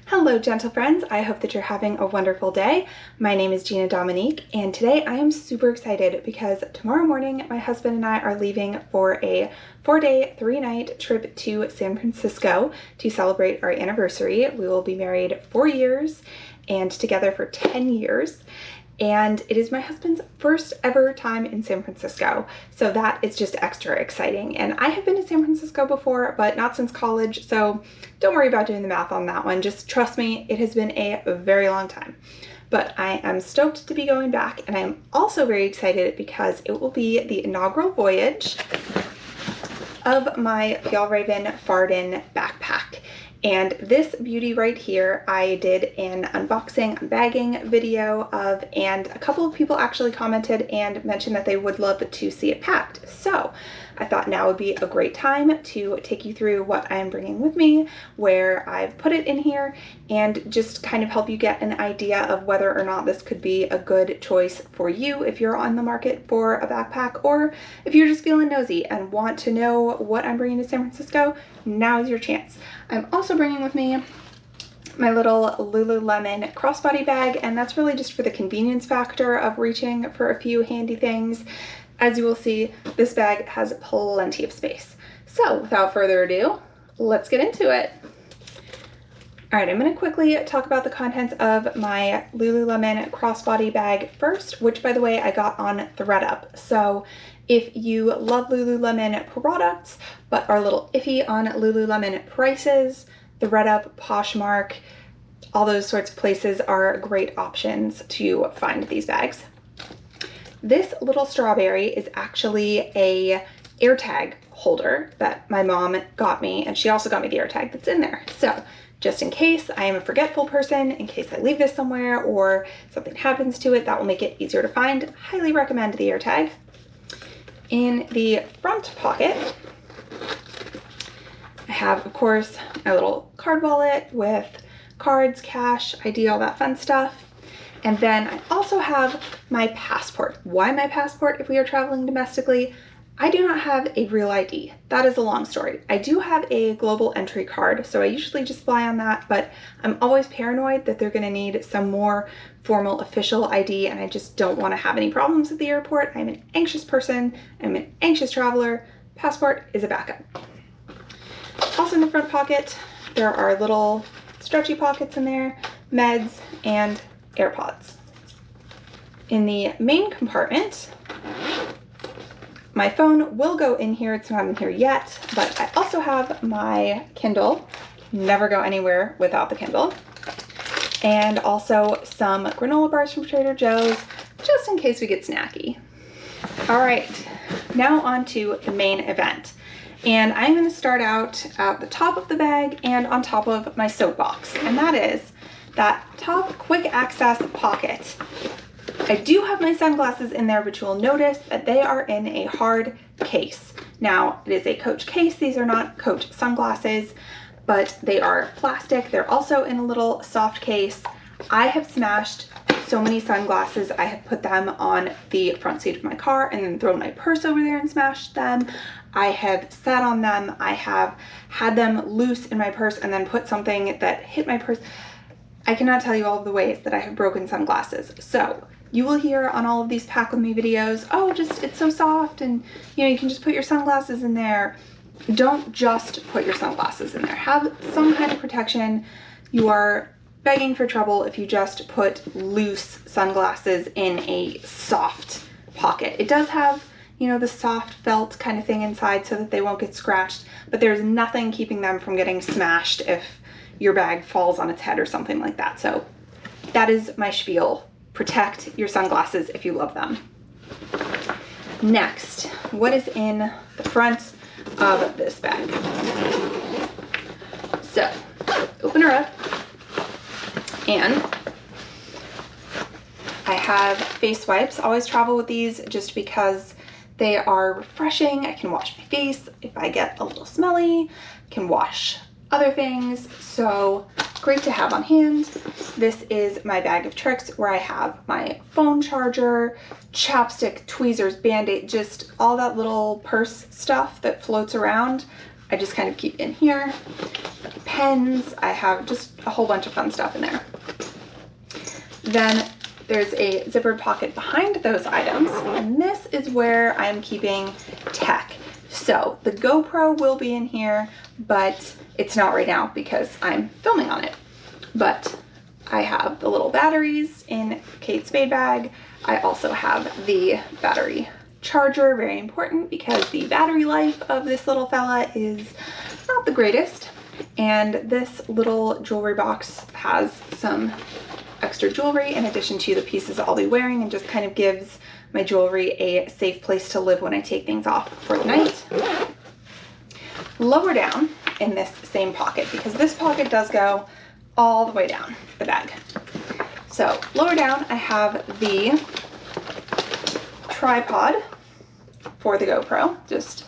Hello, gentle friends. I hope that you're having a wonderful day. My name is Gina Dominique, and today I am super excited because tomorrow morning my husband and I are leaving for a 4-day, 3-night trip to San Francisco to celebrate our anniversary. We will be married 4 years and together for 10 years. And it is my husband's first ever time in San Francisco, so that is just extra exciting. And I have been to San Francisco before, but not since college, so don't worry about doing the math on that one. Just trust me, it has been a very long time. But I am stoked to be going back, and I am also very excited because it will be the inaugural voyage of my Fjallraven Farden backpack. And this beauty right here, I did an unboxing, unbagging video of, and a couple of people actually commented and mentioned that they would love to see it packed. So I thought now would be a great time to take you through what I am bringing with me, where I've put it in here, and just kind of help you get an idea of whether or not this could be a good choice for you if you're on the market for a backpack, or if you're just feeling nosy and want to know what I'm bringing to San Francisco. Now is your chance. I'm also bringing with me my little Lululemon crossbody bag, and that's really just for the convenience factor of reaching for a few handy things. As you will see, this bag has plenty of space. So without further ado, let's get into it. All right, I'm going to quickly talk about the contents of my Lululemon crossbody bag first, which by the way, I got on ThredUp. So if you love Lululemon products, but are a little iffy on Lululemon prices, ThredUp, Poshmark, all those sorts of places are great options to find these bags. This little strawberry is actually a AirTag holder that my mom got me, and she also got me the AirTag that's in there. So just in case I am a forgetful person, in case I leave this somewhere or something happens to it, that will make it easier to find. Highly recommend the AirTag. In the front pocket, I have, of course, my little card wallet with cards, cash, ID, all that fun stuff. And then I also have my passport. Why my passport if we are traveling domestically? I do not have a real ID. That is a long story. I do have a global entry card, so I usually just fly on that, but I'm always paranoid that they're gonna need some more formal official ID, and I just don't wanna have any problems at the airport. I'm an anxious person, I'm an anxious traveler. Passport is a backup. Also in the front pocket, there are little stretchy pockets in there, meds, and AirPods. In the main compartment, my phone will go in here. It's not in here yet, but I also have my Kindle. Never go anywhere without the Kindle. And also some granola bars from Trader Joe's, just in case we get snacky. All right, now on to the main event. And I'm gonna start out at the top of the bag and on top of my soapbox. And that is that top quick access pocket. I do have my sunglasses in there, but you will notice that they are in a hard case. Now, it is a Coach case. These are not Coach sunglasses, but they are plastic. They're also in a little soft case. I have smashed so many sunglasses. I have put them on the front seat of my car and then thrown my purse over there and smashed them. I have sat on them. I have had them loose in my purse and then put something that hit my purse. I cannot tell you all of the ways that I have broken sunglasses. So you will hear on all of these pack with me videos, oh, just it's so soft and you can just put your sunglasses in there. Don't just put your sunglasses in there. Have some kind of protection. You are begging for trouble if you just put loose sunglasses in a soft pocket. It does have, the soft felt kind of thing inside so that they won't get scratched, but there's nothing keeping them from getting smashed if your bag falls on its head or something like that. So that is my spiel. Protect your sunglasses if you love them. Next, what is in the front of this bag? So, open her up, and I have face wipes. I always travel with these just because they are refreshing. I can wash my face. If I get a little smelly, I can wash other things, so great to have on hand. This is my bag of tricks where I have my phone charger, chapstick, tweezers, band-aid, just all that little purse stuff that floats around. I just kind of keep in here. Pens, I have just a whole bunch of fun stuff in there. Then there's a zippered pocket behind those items, and this is where I'm keeping tech. So the GoPro will be in here, but it's not right now because I'm filming on it. But I have the little batteries in Kate Spade bag. I also have the battery charger, very important because the battery life of this little fella is not the greatest. And this little jewelry box has some extra jewelry in addition to the pieces I'll be wearing, and just kind of gives my jewelry a safe place to live when I take things off for the night. Lower down in this same pocket, because this pocket does go all the way down the bag. So lower down, I have the tripod for the GoPro, just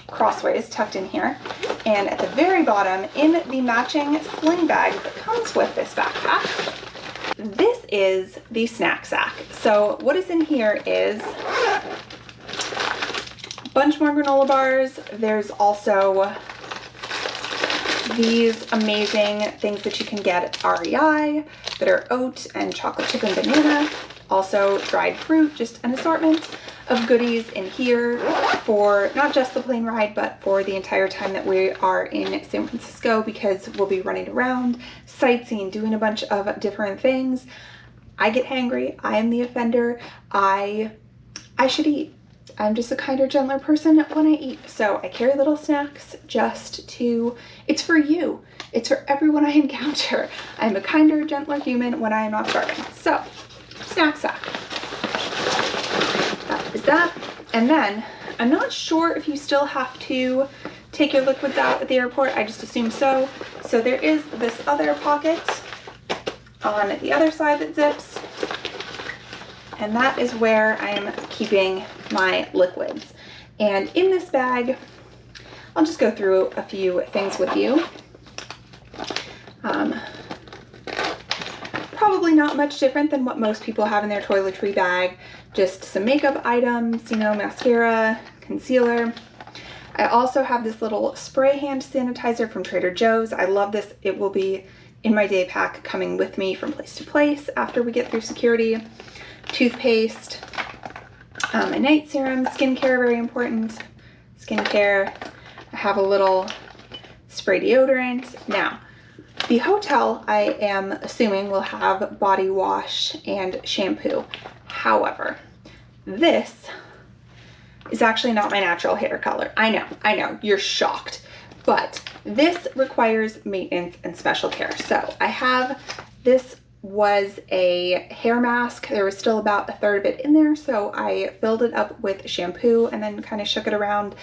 crossways tucked in here. And at the very bottom, in the matching sling bag that comes with this backpack, this is the snack sack. So what is in here is a bunch more granola bars. There's also these amazing things that you can get at REI that are oat and chocolate chip and banana. Also dried fruit, just an assortment of goodies in here for not just the plane ride, but for the entire time that we are in San Francisco, because we'll be running around, sightseeing, doing a bunch of different things. I get hangry. I am the offender. I should eat. I'm just a kinder, gentler person when I eat. So I carry little snacks just to, it's for you. It's for everyone I encounter. I'm a kinder, gentler human when I am not starving. So, snack sack. That is that. And then, I'm not sure if you still have to take your liquids out at the airport. I just assume so. So there is this other pocket on the other side that zips. And that is where I am keeping my liquids. And in this bag, I'll just go through a few things with you. Probably not much different than what most people have in their toiletry bag. Just some makeup items, you know, mascara, concealer. I also have this little spray hand sanitizer from Trader Joe's. I love this. It will be in my day pack coming with me from place to place after we get through security. Toothpaste, a night serum, skincare, very important. Skincare. I have a little spray deodorant. Now, the hotel, I am assuming, will have body wash and shampoo. However, this is actually not my natural hair color. I know, you're shocked. But this requires maintenance and special care. So I have, this was a hair mask. There was still about a third of it in there. So I filled it up with shampoo and then kind of shook it around.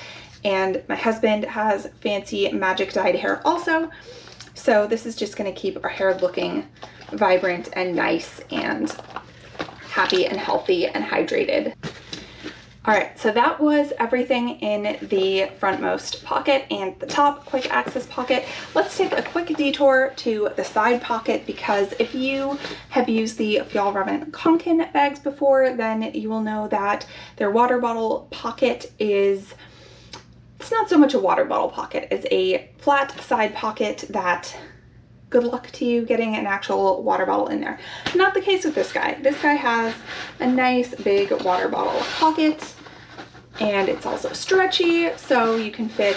And my husband has fancy magic dyed hair also. So this is just going to keep our hair looking vibrant and nice and happy and healthy and hydrated. All right, so that was everything in the frontmost pocket and the top quick access pocket. Let's take a quick detour to the side pocket, because if you have used the Fjallraven Farden bags before, then you will know that their water bottle pocket is, it's not so much a water bottle pocket, it's a flat side pocket that, good luck to you getting an actual water bottle in there. Not the case with this guy. This guy has a nice big water bottle pocket, and it's also stretchy, so you can fit,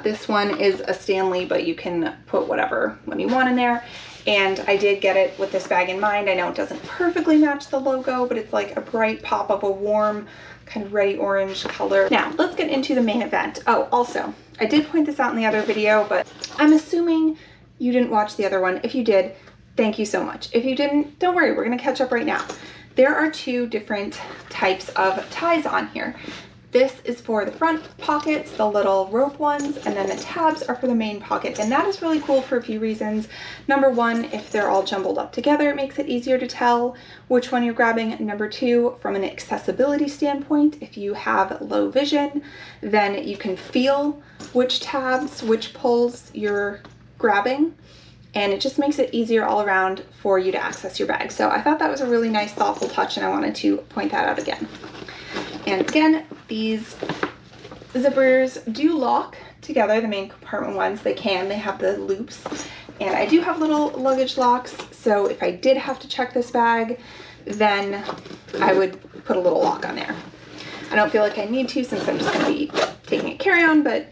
this one is a Stanley, but you can put whatever one you want in there. And I did get it with this bag in mind. I know it doesn't perfectly match the logo, but it's like a bright pop of a warm, kind of reddy orange color. Now, let's get into the main event. Oh, also, I did point this out in the other video, but I'm assuming you didn't watch the other one. If you did, thank you so much. If you didn't, don't worry, we're gonna catch up right now. There are two different types of ties on here. This is for the front pockets, the little rope ones, and then the tabs are for the main pocket. And that is really cool for a few reasons. Number one, if they're all jumbled up together, it makes it easier to tell which one you're grabbing. Number two, from an accessibility standpoint, if you have low vision, then you can feel which tabs, which pulls you're grabbing, and it just makes it easier all around for you to access your bag. So I thought that was a really nice, thoughtful touch, and I wanted to point that out again. And again, these zippers do lock together, the main compartment ones. They have the loops. And I do have little luggage locks, so if I did have to check this bag, then I would put a little lock on there. I don't feel like I need to since I'm just going to be taking a carry-on, but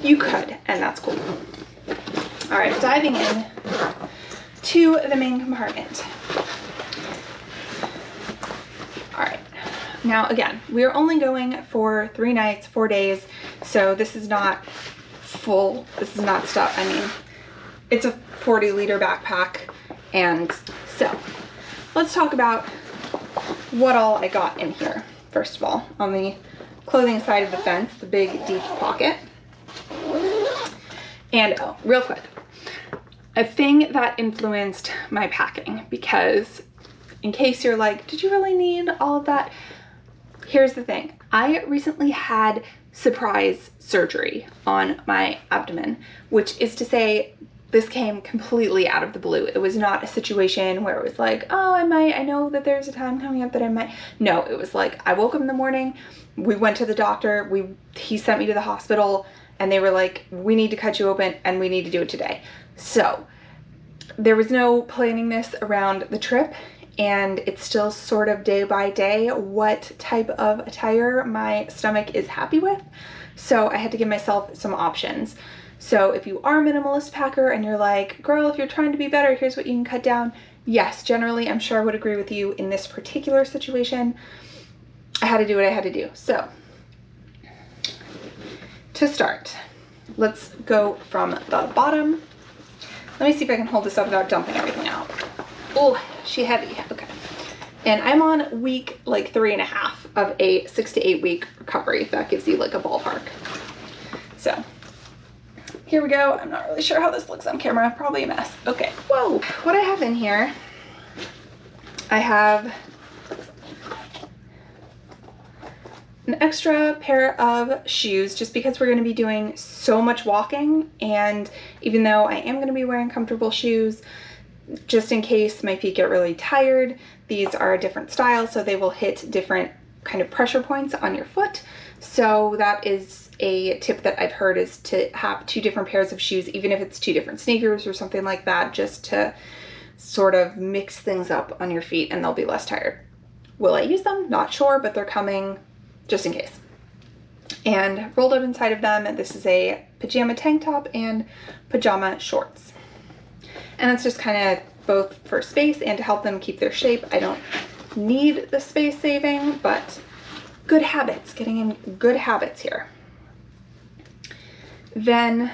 you could, and that's cool. All right, diving in to the main compartment. All right, now again, we are only going for 3 nights, 4 days, so this is not full, this is not stuff, I mean, it's a 40-liter backpack, and so let's talk about what all I got in here. First of all, on the clothing side of the fence, the big deep pocket. And oh, real quick, a thing that influenced my packing, because in case you're like, did you really need all of that? Here's the thing. I recently had surprise surgery on my abdomen, which is to say this came completely out of the blue. It was not a situation where it was like, oh, I know that there's a time coming up that I might. No, it was like, I woke up in the morning, we went to the doctor, he sent me to the hospital, and they were like, we need to cut you open and we need to do it today. So there was no planning this around the trip, and it's still sort of day by day what type of attire my stomach is happy with. So I had to give myself some options. So if you are a minimalist packer and you're like, girl, if you're trying to be better, here's what you can cut down. Yes, generally, I'm sure I would agree with you in this particular situation. I had to do what I had to do. So to start, let's go from the bottom. Let me see if I can hold this up without dumping everything out. Oh, she's heavy. Okay. And I'm on week like 3.5 of a 6 to 8 week recovery, if that gives you like a ballpark. So here we go. I'm not really sure how this looks on camera. Probably a mess. Okay. Whoa. What I have in here, I have an extra pair of shoes just because we're going to be doing so much walking, and even though I am going to be wearing comfortable shoes, just in case my feet get really tired, these are a different style, so they will hit different kind of pressure points on your foot. So that is a tip that I've heard, is to have 2 different pairs of shoes, even if it's 2 different sneakers or something like that, just to sort of mix things up on your feet and they'll be less tired. Will I use them? Not sure, but they're coming just in case. And rolled up inside of them, this is a pajama tank top and pajama shorts. And it's just kind of both for space and to help them keep their shape. I don't need the space saving, but good habits, getting in good habits here. Then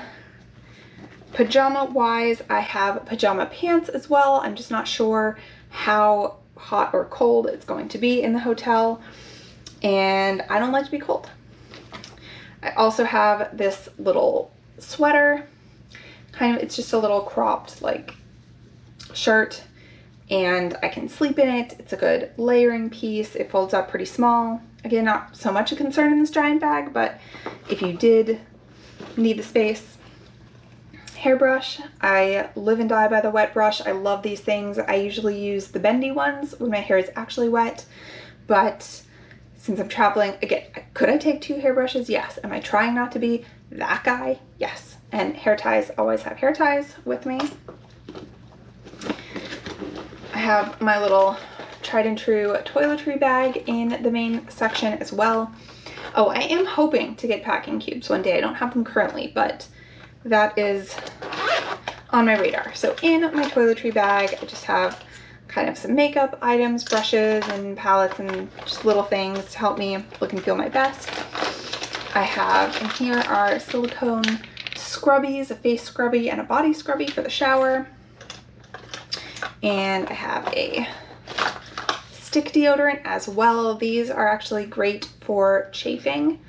pajama wise, I have pajama pants as well. I'm just not sure how hot or cold it's going to be in the hotel, and I don't like to be cold. I also have this little sweater, it's just a little cropped like shirt, and I can sleep in it. It's a good layering piece. It folds up pretty small. Again, not so much a concern in this giant bag, but if you did need the space. Hairbrush. I live and die by the wet brush. I love these things. I usually use the bendy ones when my hair is actually wet, but since I'm traveling, again, could I take 2 hairbrushes? Yes. Am I trying not to be that guy? Yes. And hair ties, always have hair ties with me. I have my little tried and true toiletry bag in the main section as well. Oh, I am hoping to get packing cubes one day. I don't have them currently, but that is on my radar. So in my toiletry bag, I just have kind of some makeup items, brushes and palettes and just little things to help me look and feel my best. I have in here are silicone scrubbies, a face scrubby and a body scrubby for the shower. And I have a stick deodorant as well. These are actually great for chafing,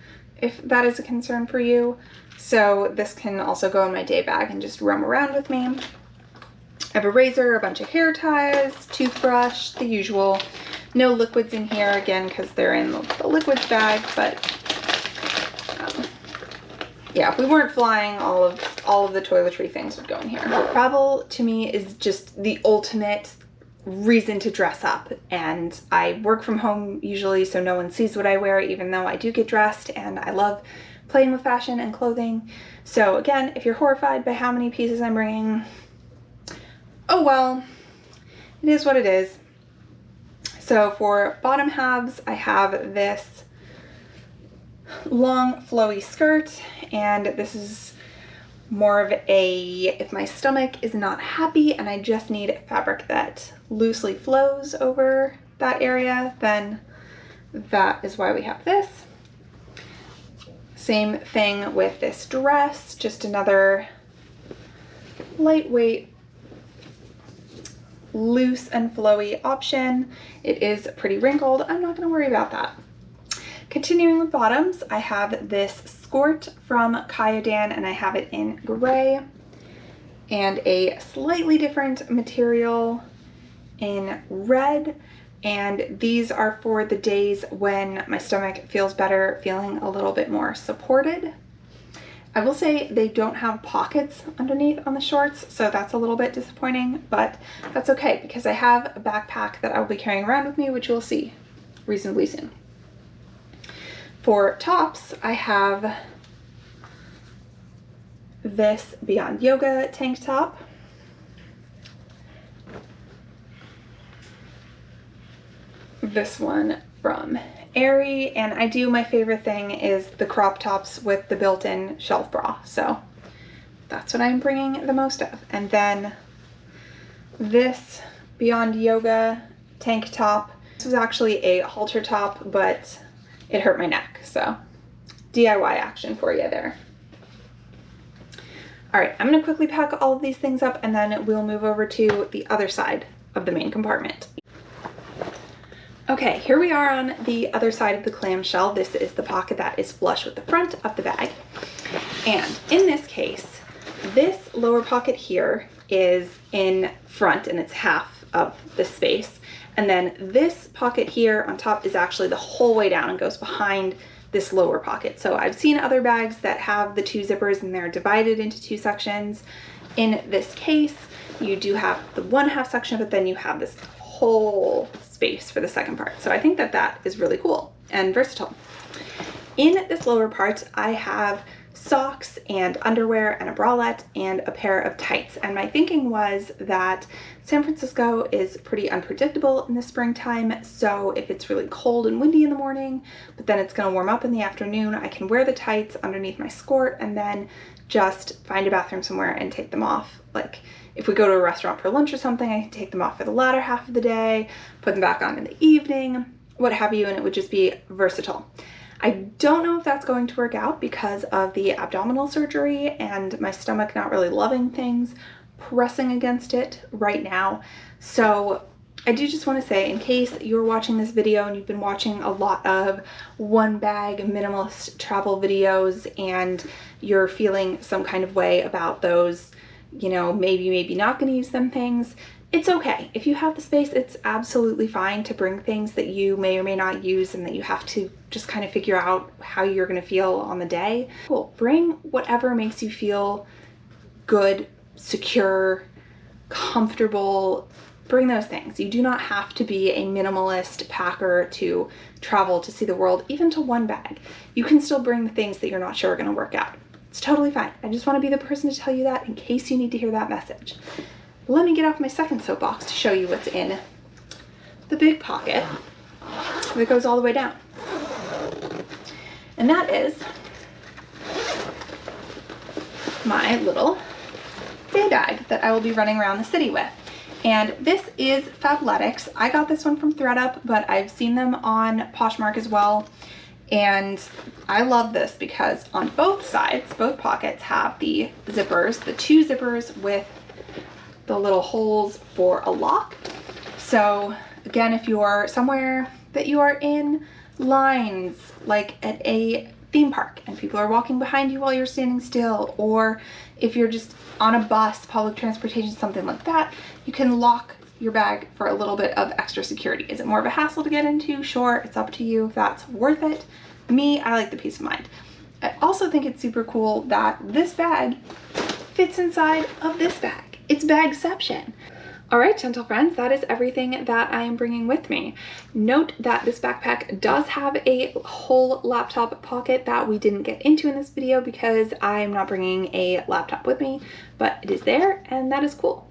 if that is a concern for you. So this can also go in my day bag and just roam around with me. I have a razor, a bunch of hair ties, toothbrush, the usual. No liquids in here, again, because they're in the liquids bag, but yeah, if we weren't flying, all of the toiletry things would go in here. Travel to me is just the ultimate reason to dress up, and I work from home usually, so no one sees what I wear, even though I do get dressed, and I love playing with fashion and clothing. So again, if you're horrified by how many pieces I'm bringing, oh well, it is what it is. So for bottom halves, I have this long flowy skirt, and this is more of a, if my stomach is not happy and I just need fabric that loosely flows over that area, then that is why we have this. Same thing with this dress, just another lightweight, loose and flowy option. It is pretty wrinkled. I'm not going to worry about that. Continuing with bottoms, I have this skirt from Kyodan, and I have it in gray and a slightly different material in red. And these are for the days when my stomach feels better, feeling a little bit more supported. I will say they don't have pockets underneath on the shorts, so that's a little bit disappointing, but that's okay because I have a backpack that I will be carrying around with me, which you'll see reasonably soon. For tops, I have this Beyond Yoga tank top. This one from Aerie, and I do, my favorite thing is the crop tops with the built-in shelf bra, so that's what I'm bringing the most of. And then this Beyond Yoga tank top. This was actually a halter top, but it hurt my neck, so DIY action for you there. All right, I'm gonna quickly pack all of these things up and then we'll move over to the other side of the main compartment. Okay, here we are on the other side of the clamshell. This is the pocket that is flush with the front of the bag. And in this case, this lower pocket here is in front and it's half of the space. And then this pocket here on top is actually the whole way down and goes behind this lower pocket. So I've seen other bags that have the two zippers and they're divided into two sections. In this case, you do have the one half section, but then you have this whole space for the second part. So I think that that is really cool and versatile. In this lower part, I have socks and underwear and a bralette and a pair of tights. And my thinking was that San Francisco is pretty unpredictable in the springtime. So if it's really cold and windy in the morning, but then it's going to warm up in the afternoon, I can wear the tights underneath my skirt and then just find a bathroom somewhere and take them off. Like if we go to a restaurant for lunch or something, I can take them off for the latter half of the day, put them back on in the evening, what have you, and it would just be versatile. I don't know if that's going to work out because of the abdominal surgery and my stomach not really loving things pressing against it right now. So I do just want to say, in case you're watching this video and you've been watching a lot of one bag minimalist travel videos and you're feeling some kind of way about those, you know, maybe not going to use them things, it's okay. If you have the space, it's absolutely fine to bring things that you may or may not use and that you have to just kind of figure out how you're going to feel on the day. Cool. Bring whatever makes you feel good, secure, comfortable. Bring those things. You do not have to be a minimalist packer to travel, to see the world, even to one bag. You can still bring the things that you're not sure are going to work out. It's totally fine. I just want to be the person to tell you that in case you need to hear that message. Let me get off my second soapbox to show you what's in the big pocket that goes all the way down. And that is my little day bag that I will be running around the city with. And this is Fabletics. I got this one from ThredUp, but I've seen them on Poshmark as well. And I love this because on both sides, both pockets have the zippers, the two zippers with the little holes for a lock. So again, if you are somewhere that you are in lines, like at a theme park and people are walking behind you while you're standing still, or if you're just on a bus, public transportation, something like that, you can lock your bag for a little bit of extra security. Is it more of a hassle to get into? Sure, it's up to you if that's worth it. Me, I like the peace of mind. I also think it's super cool that this bag fits inside of this bag. It's bagception. All right, gentle friends, that is everything that I am bringing with me. Note that this backpack does have a whole laptop pocket that we didn't get into in this video because I'm not bringing a laptop with me, but it is there and that is cool.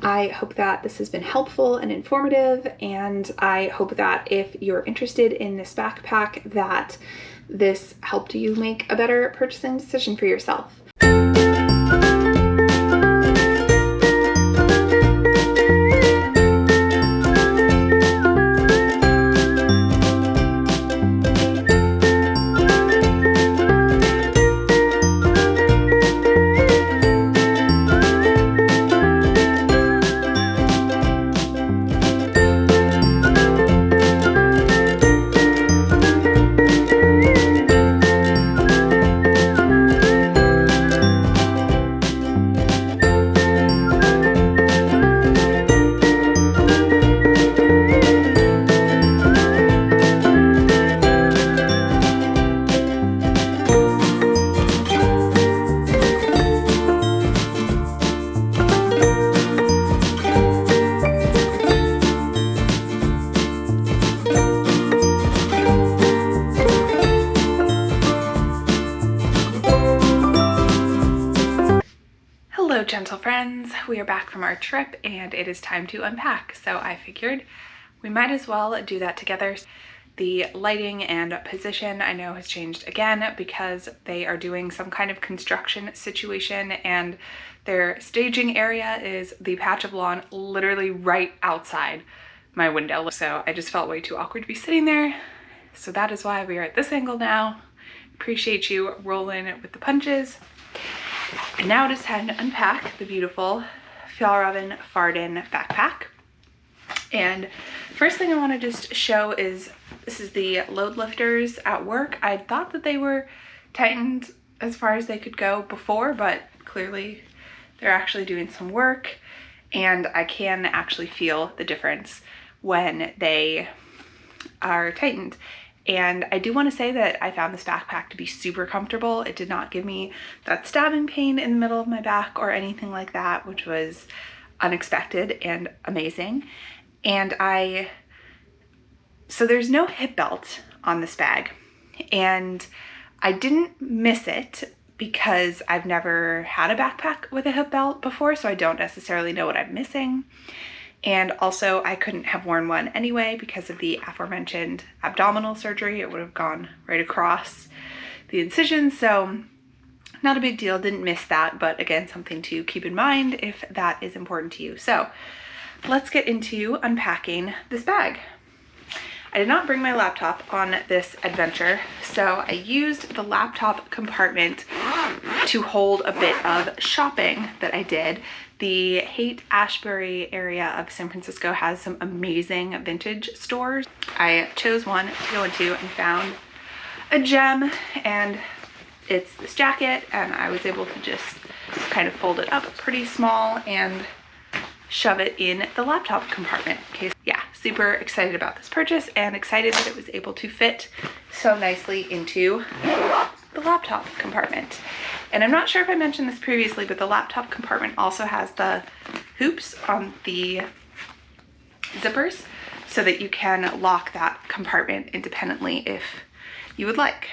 I hope that this has been helpful and informative, and I hope that if you're interested in this backpack, that this helped you make a better purchasing decision for yourself. Hello, gentle friends. We are back from our trip and it is time to unpack. So I figured we might as well do that together. The lighting and position I know has changed again because they are doing some kind of construction situation and their staging area is the patch of lawn literally right outside my window. So I just felt way too awkward to be sitting there. So that is why we are at this angle now. Appreciate you rolling with the punches. And now it is time to unpack the beautiful Fjallraven Farden backpack. And first thing I want to just show is this is the load lifters at work. I thought that they were tightened as far as they could go before, but clearly they're actually doing some work and I can actually feel the difference when they are tightened. And I do want to say that I found this backpack to be super comfortable. It did not give me that stabbing pain in the middle of my back or anything like that, which was unexpected and amazing. And so there's no hip belt on this bag, and I didn't miss it because I've never had a backpack with a hip belt before, so I don't necessarily know what I'm missing. And also I couldn't have worn one anyway because of the aforementioned abdominal surgery. It would have gone right across the incision, so not a big deal, didn't miss that, but again, something to keep in mind if that is important to you. So let's get into unpacking this bag. I did not bring my laptop on this adventure, so I used the laptop compartment to hold a bit of shopping that I did. The Haight-Ashbury area of San Francisco has some amazing vintage stores. I chose one to go into and found a gem, and it's this jacket, and I was able to just kind of fold it up pretty small and shove it in the laptop compartment. Okay, yeah, super excited about this purchase and excited that it was able to fit so nicely into the laptop compartment. And I'm not sure if I mentioned this previously, but the laptop compartment also has the hoops on the zippers so that you can lock that compartment independently if you would like.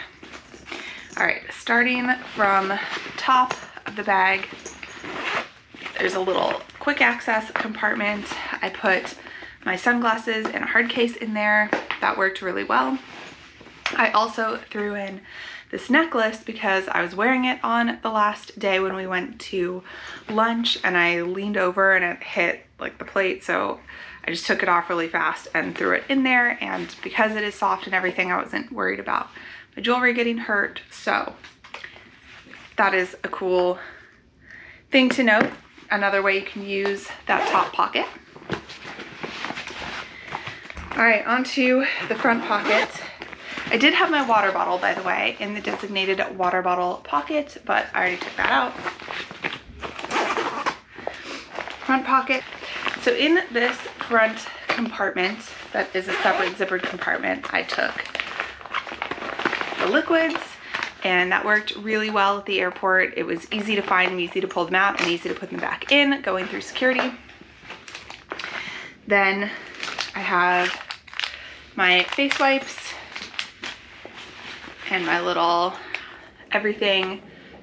All right, starting from the top of the bag, there's a little quick access compartment. I put my sunglasses and a hard case in there. That worked really well. I also threw in this necklace because I was wearing it on the last day when we went to lunch and I leaned over and it hit like the plate, so I just took it off really fast and threw it in there, and because it is soft and everything, I wasn't worried about my jewelry getting hurt, so that is a cool thing to note. Another way you can use that top pocket. All right, onto the front pocket. I did have my water bottle, by the way, in the designated water bottle pocket, but I already took that out. Front pocket. So in this front compartment, that is a separate zippered compartment, I took the liquids, and that worked really well at the airport. It was easy to find them, easy to pull them out, and easy to put them back in going through security. Then I have my face wipes and my little everything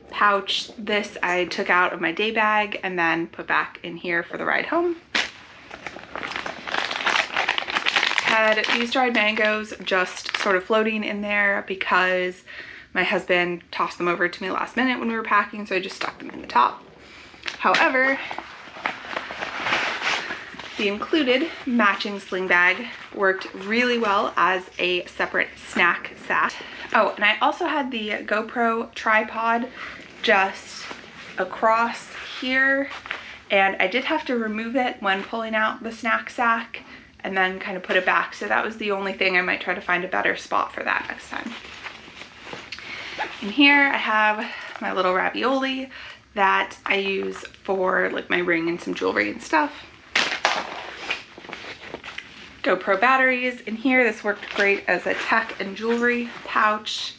pouch. This I took out of my day bag and then put back in here for the ride home. Had these dried mangoes just sort of floating in there because my husband tossed them over to me last minute when we were packing, so I just stuck them in the top. However, the included matching sling bag worked really well as a separate snack sack. Oh, and I also had the GoPro tripod just across here, and I did have to remove it when pulling out the snack sack and then kind of put it back. So that was the only thing. I might try to find a better spot for that next time. In here I have my little ravioli that I use for like my ring and some jewelry and stuff. GoPro batteries in here. This worked great as a tech and jewelry pouch.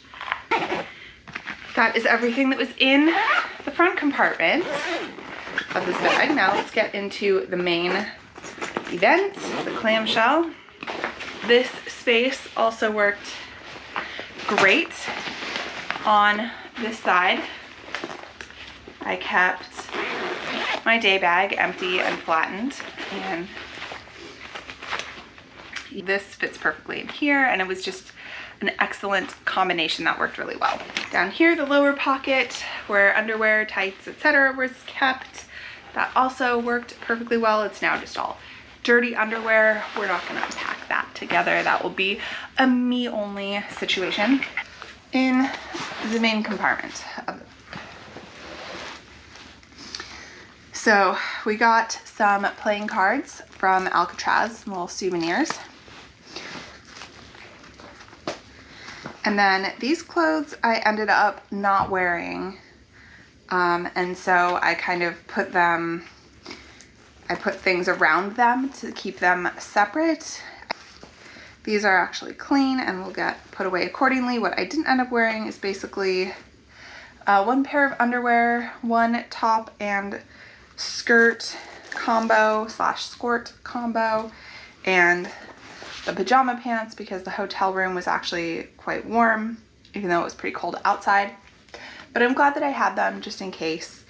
That is everything that was in the front compartment of this bag. Now let's get into the main event, the clamshell. This space also worked great. On this side, I kept my day bag empty and flattened, and this fits perfectly in here, and it was just an excellent combination that worked really well. Down here, the lower pocket where underwear, tights, etc. was kept, that also worked perfectly well. It's now just all dirty underwear. We're not going to unpack that together. That will be a me only situation. In the main compartment of the book. So we got some playing cards from Alcatraz, some little souvenirs. And then these clothes I ended up not wearing. And so I kind of put things around them to keep them separate. These are actually clean and will get put away accordingly. What I didn't end up wearing is basically one pair of underwear, one top and skirt combo / skirt combo, and the pajama pants because the hotel room was actually quite warm, even though it was pretty cold outside. But I'm glad that I had them just in case.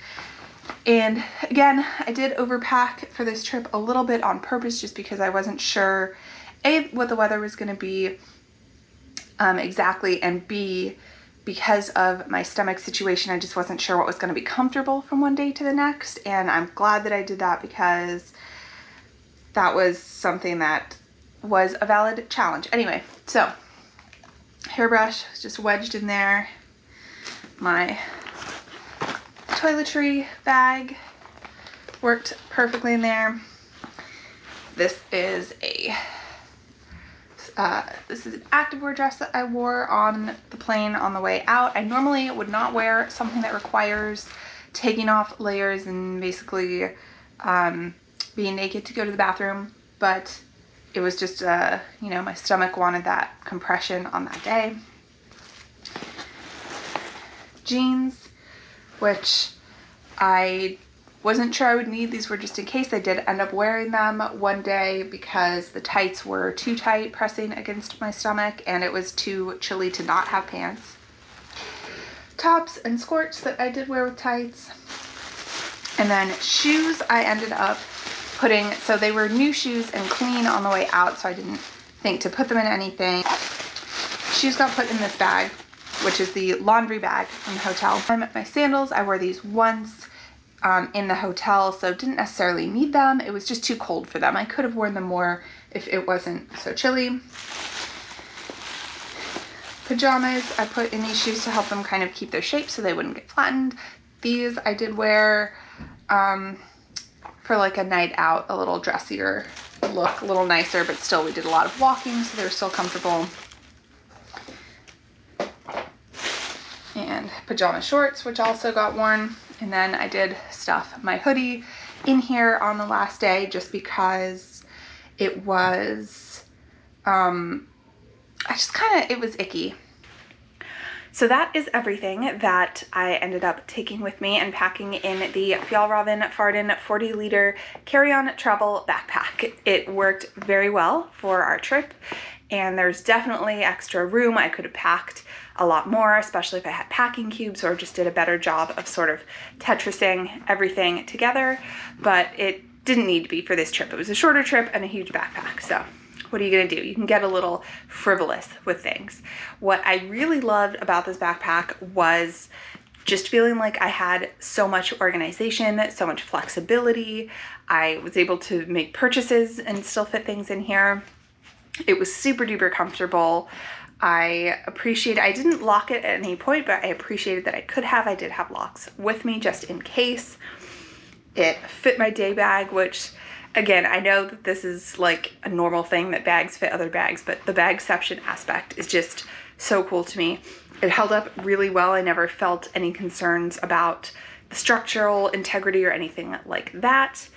And again, I did overpack for this trip a little bit on purpose just because I wasn't sure A, what the weather was going to be exactly, and B, because of my stomach situation, I just wasn't sure what was going to be comfortable from one day to the next. And I'm glad that I did that because that was something that was a valid challenge. Anyway, so hairbrush was just wedged in there. My toiletry bag worked perfectly in there. This is an activewear dress that I wore on the plane on the way out. I normally would not wear something that requires taking off layers and basically being naked to go to the bathroom, but it was just, you know, my stomach wanted that compression on that day. Jeans, which I wasn't sure I would need. These were just in case. I did end up wearing them one day because the tights were too tight pressing against my stomach and it was too chilly to not have pants. Tops and skirts that I did wear with tights. And then shoes I ended up putting, so they were new shoes and clean on the way out, so I didn't think to put them in anything. Shoes got put in this bag, which is the laundry bag from the hotel. My sandals, I wore these once in the hotel, so didn't necessarily need them. It was just too cold for them. I could have worn them more if it wasn't so chilly. Pajamas, I put in these shoes to help them kind of keep their shape so they wouldn't get flattened. These I did wear for like a night out, a little dressier look, a little nicer, but still we did a lot of walking, so they were still comfortable. And pajama shorts, which also got worn. And then I did stuff my hoodie in here on the last day just because it was, it was icky. So that is everything that I ended up taking with me and packing in the Fjallraven Farden 40L carry-on travel backpack. It worked very well for our trip, and there's definitely extra room. I could have packed a lot more, especially if I had packing cubes or just did a better job of sort of Tetrising everything together, but it didn't need to be for this trip. It was a shorter trip and a huge backpack, so what are you gonna do? You can get a little frivolous with things. What I really loved about this backpack was just feeling like I had so much organization, so much flexibility. I was able to make purchases and still fit things in here. It was super duper comfortable. I didn't lock it at any point, but I appreciated that I could have. I did have locks with me just in case. It fit my day bag, which again, I know that this is like a normal thing that bags fit other bags, but the bagception aspect is just so cool to me. It held up really well. I never felt any concerns about the structural integrity or anything like that.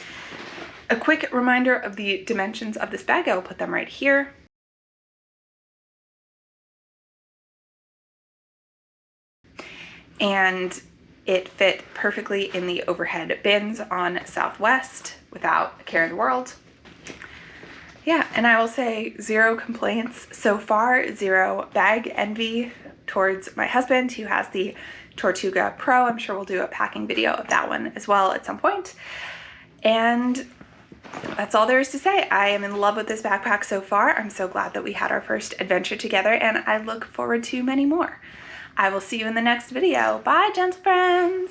A quick reminder of the dimensions of this bag. I will put them right here. And it fit perfectly in the overhead bins on Southwest without a care in the world. Yeah, and I will say 0 complaints so far, 0 bag envy towards my husband who has the Tortuga Pro. I'm sure we'll do a packing video of that one as well at some point. And that's all there is to say. I am in love with this backpack so far. I'm so glad that we had our first adventure together, and I look forward to many more. I will see you in the next video. Bye, gentle friends.